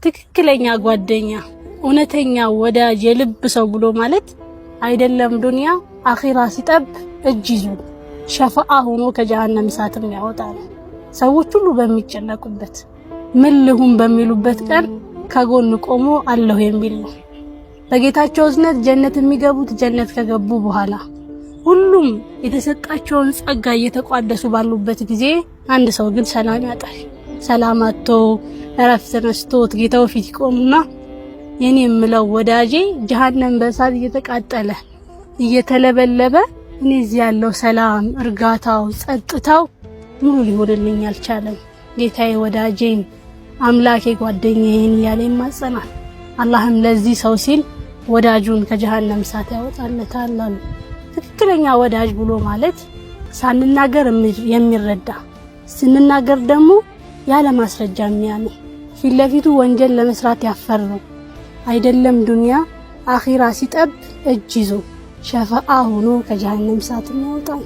ትክክለኛ ጓደኛ እውነተኛ ወዳጅ የልብ ሰው ብሎ ማለት አይደለም ዱንያ አኺራ ሲጠብ እጅ ይዞ ሸፋዓ ሆኖ ከጀሃነም እሳትም ያወጣል። ሰዎች ሁሉ በሚጨነቁበት ምን ልሁን በሚሉበት ቀን ከጎን ቆሞ አለሁ የሚል ነው። በጌታቸው እዝነት ጀነት የሚገቡት ጀነት ከገቡ በኋላ ሁሉም የተሰጣቸውን ጸጋ እየተቋደሱ ባሉበት ጊዜ አንድ ሰው ግን ሰላም ያጣል። ሰላም አጥቶ እረፍት ነስቶት ጌታው ፊት ይቆምና የኔ የምለው ወዳጄ ጀሃነም በእሳት እየተቃጠለ እየተለበለበ እኔ እዚህ ያለው ሰላም እርጋታው ጸጥታው ሙሉ ሊሆንልኝ አልቻለም። ጌታዬ ወዳጄን አምላኬ ጓደኛዬን ያለ ይማጸናል። አላህም ለዚህ ሰው ሲል ወዳጁን ከጀሃነም እሳት ያወጣለታል አሉ። ትክክለኛ ወዳጅ ብሎ ማለት ሳንናገር የሚረዳ ስንናገር ደግሞ ያለ ማስረጃ የሚያምን ፊት ለፊቱ ወንጀል ለመስራት ያፈረው አይደለም ዱንያ አኺራ ሲጠብ እጅ ይዞ ሸፋዓ ሆኖ ከጀሃነም እሳት ያወጣል።